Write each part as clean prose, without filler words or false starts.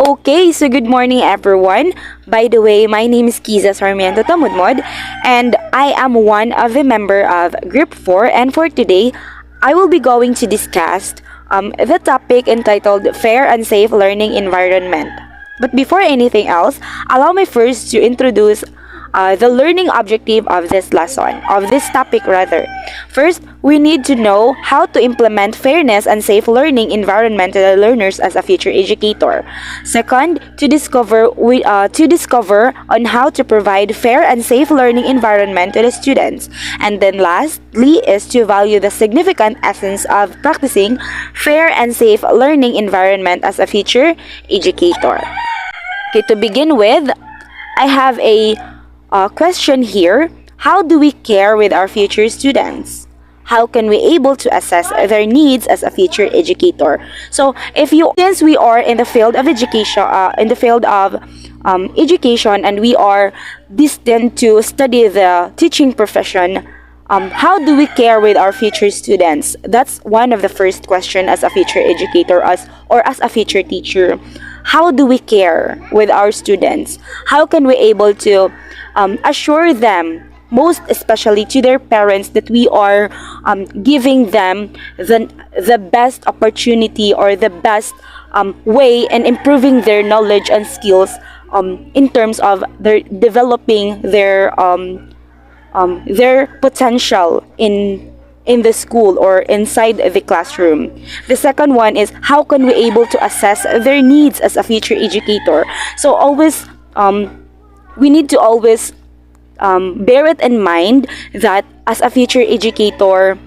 Okay, so good morning everyone. By the way, my name is Kiza Sarmiento Tamudmod and I am one of the member of Group 4, and for today, I will be going to discuss the topic entitled Fair and Safe Learning Environment. But before anything else, allow me first to introduce the learning objective of this lesson, of this topic rather. First, we need to know how to implement fairness and safe learning environment to the learners as a future educator. Second, to discover on how to provide fair and safe learning environment to the students. And then lastly is to value the significant essence of practicing fair and safe learning environment as a future educator. Okay, to begin with, I have a question here. How do we care with our future students? How can we able to assess their needs as a future educator? So since we are in the field of education, education, and we are destined to study the teaching profession, how do we care with our future students? That's one of the first question as a future educator, as a future teacher. How do we care with our students? How can we able to assure them, most especially to their parents, that we are giving them the best opportunity or the best way and improving their knowledge and skills in terms of their developing their potential in the school or inside the classroom. The second one is how can we able to assess their needs as a future educator. So always we need to always bear it in mind that as a future educator,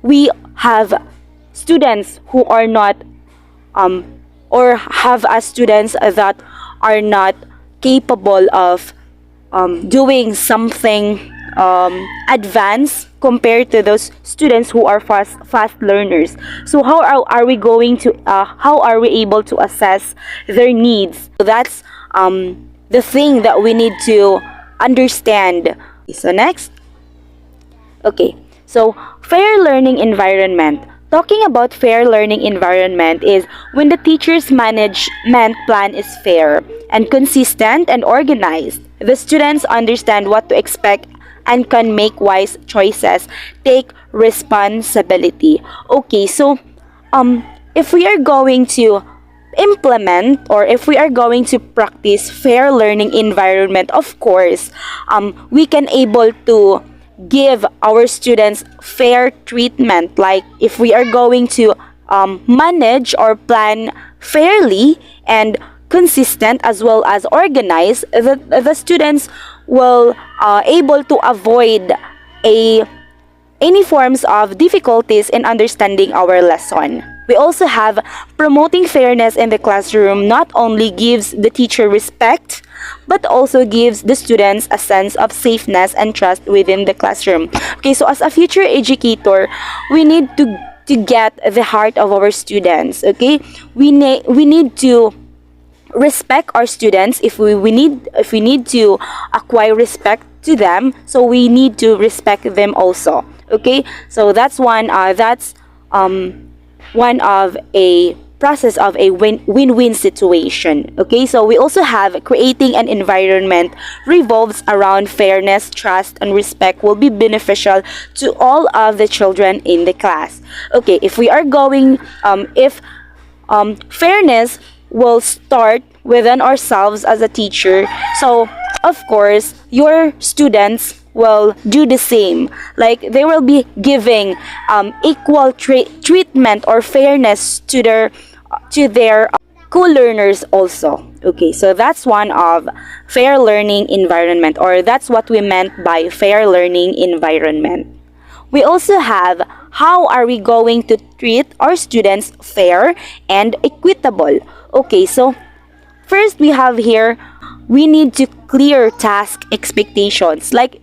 we have students who are not or have as students that are not capable of doing something advanced compared to those students who are fast learners. So are we going to how are we able to assess their needs? So that's the thing that we need to understand. So next, okay, so fair learning environment. Talking about fair learning environment is when the teacher's management plan is fair and consistent and organized. The students understand what to expect and can make wise choices, take responsibility. Okay, so if we are going to implement or if we are going to practice fair learning environment, of course, we can able to give our students fair treatment. Like if we are going to manage or plan fairly and consistent as well as organized, the students will able to avoid any forms of difficulties in understanding our lesson. We also have promoting fairness in the classroom not only gives the teacher respect, but also gives the students a sense of safeness and trust within the classroom. Okay, so as a future educator, we need to get the heart of our students. Okay, we need to respect our students. If we need to acquire respect to them, so we need to respect them also. Okay, so that's one of a process of a win-win situation. Okay, so we also have creating an environment revolves around fairness, trust, and respect will be beneficial to all of the children in the class. Okay, if we are going if fairness will start within ourselves as a teacher, so of course your students will do the same. Like they will be giving equal treatment or fairness to their co-learners also. Okay, so that's one of fair learning environment, or that's what we meant by fair learning environment. We also have how are we going to treat our students fair and equitable. Okay, so first we have here, we need to clear task expectations. Like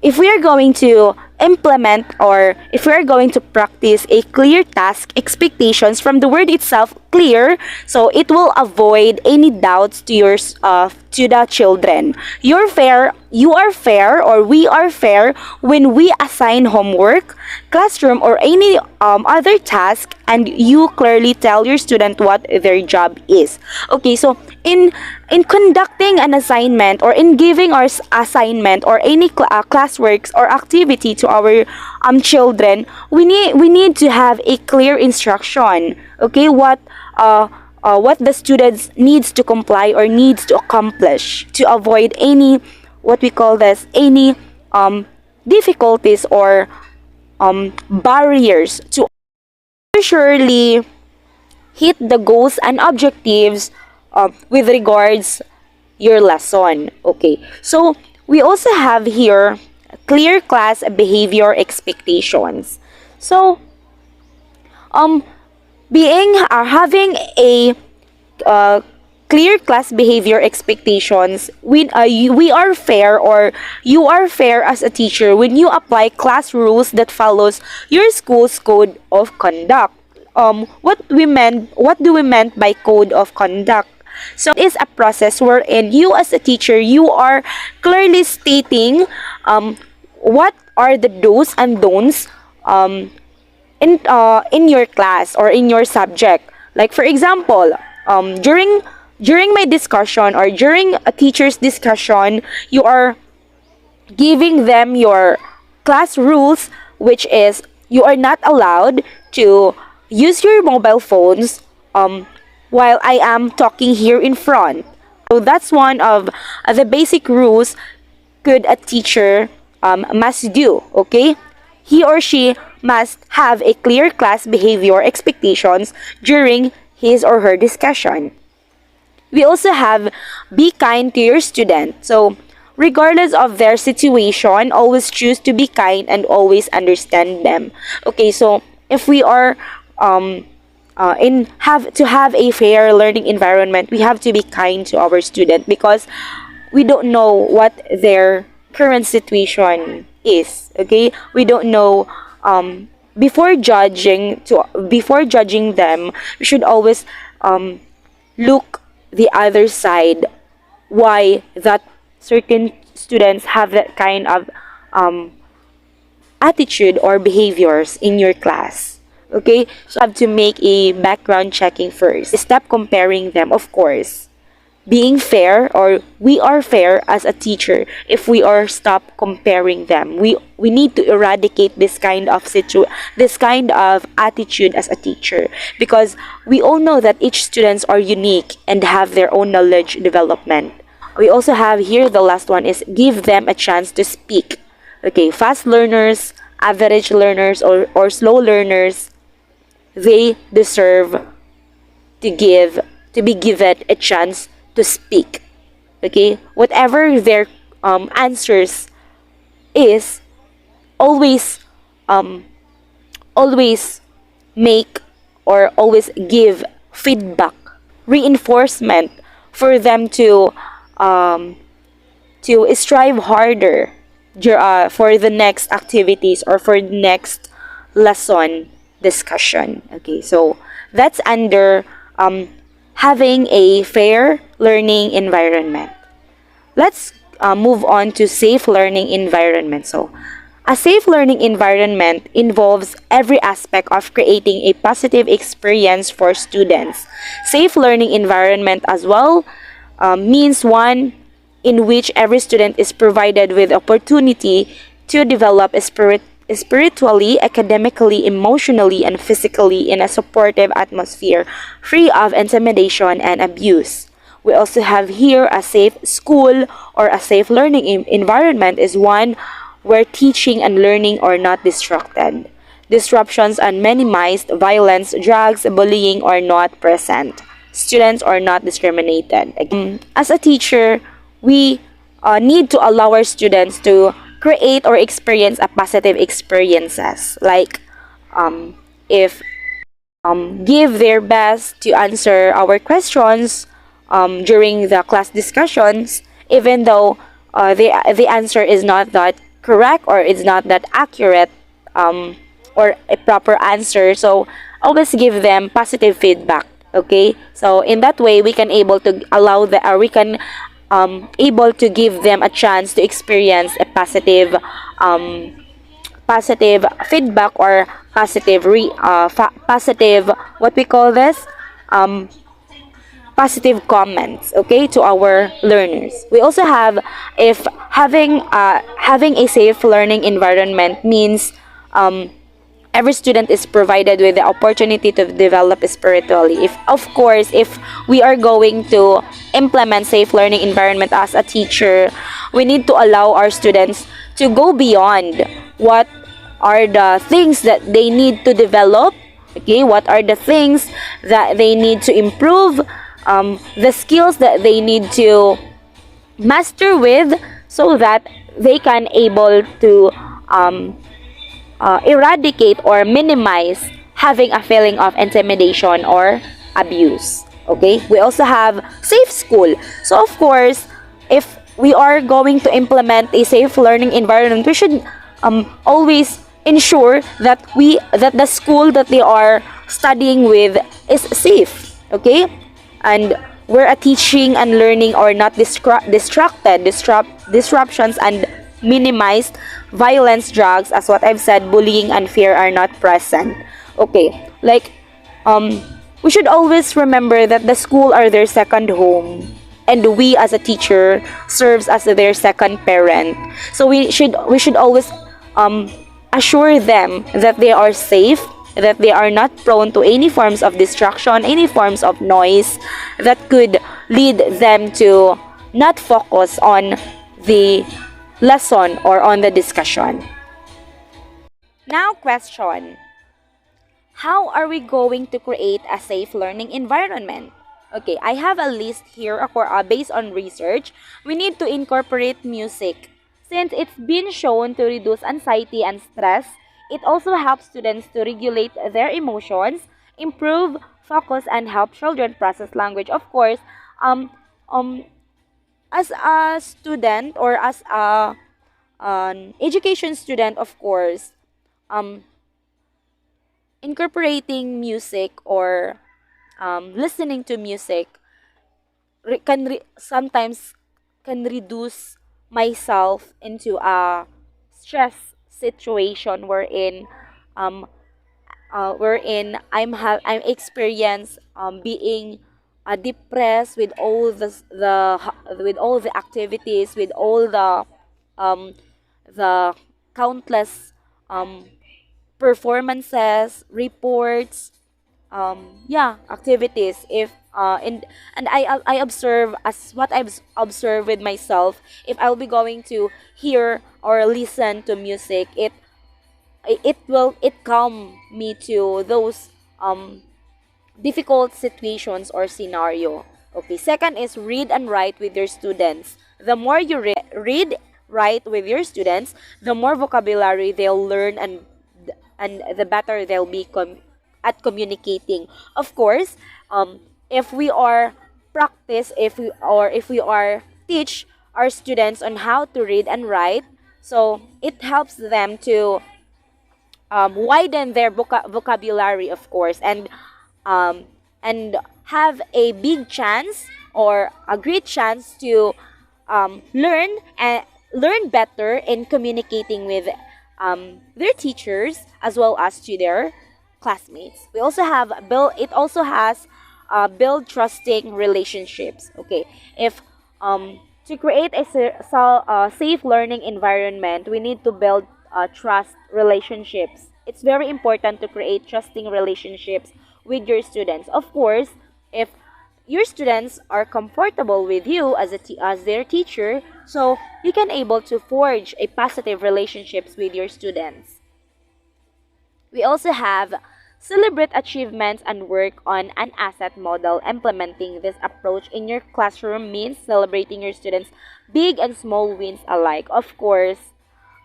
if we are going to implement, or if we are going to practice a clear task expectations from the word itself, clear, so it will avoid any doubts to your to the children. You are fair, or we are fair when we assign homework, classroom, or any other task, and you clearly tell your student what their job is. Okay, so in conducting an assignment, or in giving our assignment, or any classworks or activity to our children, we need to have a clear instruction. Okay, what the students needs to comply or needs to accomplish, to avoid any, what we call this, any difficulties or barriers to surely hit the goals and objectives with regards your lesson. Okay, so we also have here clear class behavior expectations. So having a clear class behavior expectations, we are fair, or you are fair as a teacher when you apply class rules that follows your school's code of conduct. What do we meant by code of conduct? So it is a process wherein you as a teacher, you are clearly stating what are the do's and don'ts in your class or in your subject. Like for example, during my discussion, or during a teacher's discussion, you are giving them your class rules, which is you are not allowed to use your mobile phones while I am talking here in front. So that's one of the basic rules could a teacher must do. Okay, he or she must have a clear class behavior expectations during his or her discussion. We also have be kind to your student. So regardless of their situation, always choose to be kind and always understand them. Okay, so if we are have a fair learning environment, we have to be kind to our student, because we don't know what their current situation is. Okay, we don't know. Before judging them, we should always look the other side, why that certain students have that kind of attitude or behaviors in your class. Okay, so you have to make a background checking first. Stop comparing them, of course. Being fair, or we are fair as a teacher if we are stop comparing them. We need to eradicate this kind of attitude as a teacher, because we all know that each students are unique and have their own knowledge development. We also have here, the last one is give them a chance to speak. Okay, fast learners, average learners, or slow learners, they deserve to be given a chance to speak. Okay, whatever their answers is, always make, or always give feedback, reinforcement for them to strive harder for the next activities or for the next lesson discussion. Okay, so that's under having a fair learning environment. Let's move on to safe learning environment. So a safe learning environment involves every aspect of creating a positive experience for students. Safe learning environment as well means one in which every student is provided with opportunity to develop spiritually, academically, emotionally, and physically in a supportive atmosphere, free of intimidation and abuse. We also have here a safe school, or a safe learning environment is one where teaching and learning are not disrupted. Disruptions are minimized, violence, drugs, bullying are not present. Students are not discriminated. As a teacher, we need to allow our students to create or experience a positive experiences, like if give their best to answer our questions during the class discussions, even though the answer is not that correct or it's not that accurate, um, or a proper answer. So always give them positive feedback. Okay, so in that way we can able to allow the we can able to give them a chance to experience a um, positive feedback or positive, what we call this, um, positive comments, okay, to our learners. We also have, if having a safe learning environment means every student is provided with the opportunity to develop spiritually. If of course, if we are going to implement safe learning environment as a teacher, we need to allow our students to go beyond what are the things that they need to develop, okay, what are the things that they need to improve, the skills that they need to master with, so that they can able to eradicate or minimize having a feeling of intimidation or abuse. Okay, we also have safe school. So of course, if we are going to implement a safe learning environment, we should always ensure that the school that they are studying with is safe. Okay, and where a teaching and learning are not disruptions and minimized, violence, drugs, as what I've said, bullying and fear are not present. Okay, like we should always remember that the school are their second home, and we as a teacher serves as their second parent. So we should always assure them that they are safe, that they are not prone to any forms of distraction, any forms of noise that could lead them to not focus on the lesson or on the discussion. Now, question: how are we going to create a safe learning environment? Okay, I have a list here based on research. We need to incorporate music. Since it's been shown to reduce anxiety and stress, it also helps students to regulate their emotions, improve focus, and help children process language. Of course, um, um, as a student or as an education student, of course, um, incorporating music or listening to music sometimes can reduce myself into a stress situation um wherein I'm experience being depressed with all with all the activities, with all um the countless um performances, reports, yeah, activities. If and I observe, as what I've observed with myself, if I'll be going to hear or listen to music, it calm me to those difficult situations or scenario. Okay, second is read and write with your students. The more you read, write with your students, the more vocabulary they'll learn, and the better they'll be at communicating. Of course, if we are practice, if we are teach our students on how to read and write, so it helps them to widen their vocabulary, of course, um, and have a big chance or a great chance to learn better in communicating with their teachers as well as to their classmates. We also have build. It also has build trusting relationships. Okay, if to create a safe learning environment, we need to build trust relationships. It's very important to create trusting relationships with your students. Of course, if your students are comfortable with you as as their teacher, so you can able to forge a positive relationships with your students. We also have celebrate achievements and work on an asset model. Implementing this approach in your classroom means celebrating your students' big and small wins alike. Of course,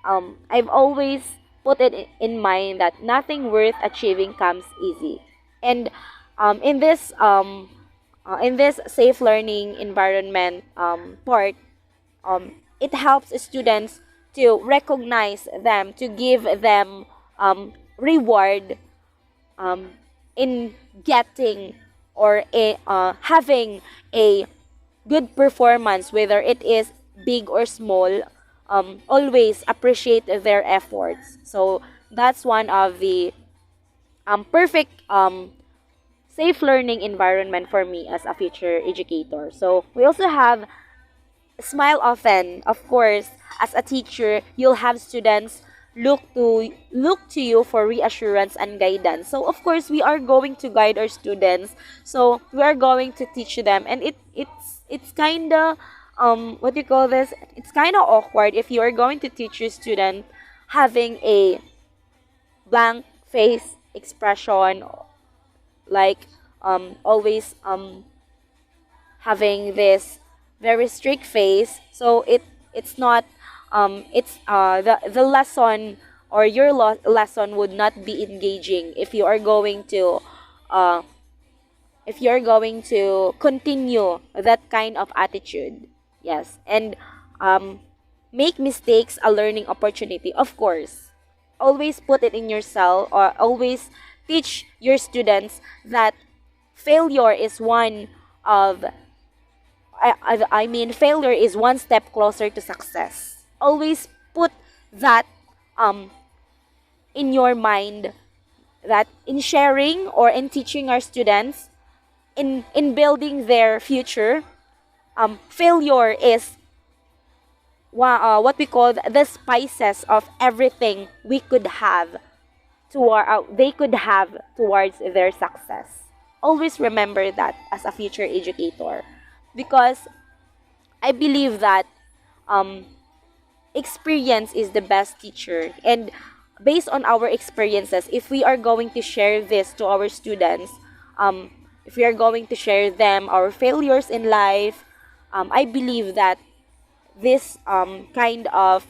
I've always put it in mind that nothing worth achieving comes easy. And um, in this um, in this safe learning environment part, it helps students to recognize them, to give them reward um, in getting or having a good performance, whether it is big or small. Always appreciate their efforts. So that's one of the perfect safe learning environment for me as a future educator. So we also have smile often. Of course, as a teacher, you'll have students look to you for reassurance and guidance. So of course, we are going to guide our students. So we are going to teach them, and it's kind of what do you call this? It's kind of awkward if you are going to teach your student having a blank face expression, like always having this very strict face. So it's not it's the lesson or your lesson would not be engaging uh if you're going to continue that kind of attitude. Yes. And um make mistakes a learning opportunity, of course. Always put it in yourself, or always teach your students that failure is one of failure is one step closer to success. Always put that um in your mind, that in sharing or in teaching our students, in building their future, failure is what we call the spices of everything we could have they could have towards their success. Always remember that as a future educator, because I believe that um, experience is the best teacher. And based on our experiences, if we are going to share this to our students, if we are going to share them our failures in life, I believe that this kind of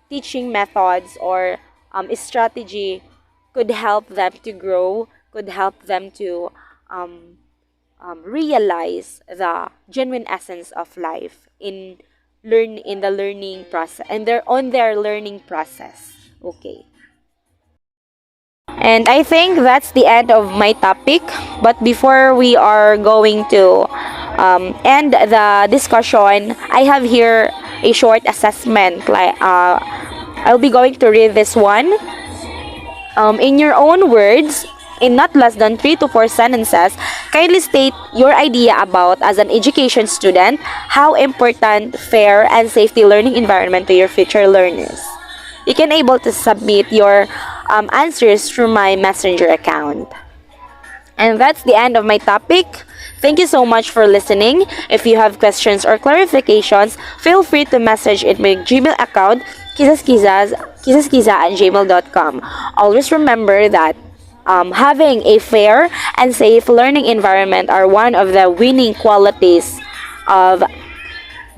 teaching methods or strategy could help them to grow, could help them to realize the genuine essence of life in the learning process, and they're on their learning process. Okay. And I think that's the end of my topic. But before we are going to end the discussion, I have here a short assessment. I'll be going to read this one. In your own words, in not less than 3 to 4 sentences, kindly state your idea about, as an education student, how important fair and safety learning environment to your future learners. You can able to submit your answers through my messenger account. And that's the end of my topic. Thank you so much for listening. If you have questions or clarifications, feel free to message in my Gmail account, kisaskiza@gmail.com. Always remember that having a fair and safe learning environment are one of the winning qualities of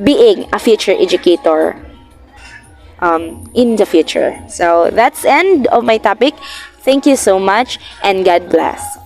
being a future educator in the future. So that's end of my topic. Thank you so much, and God bless.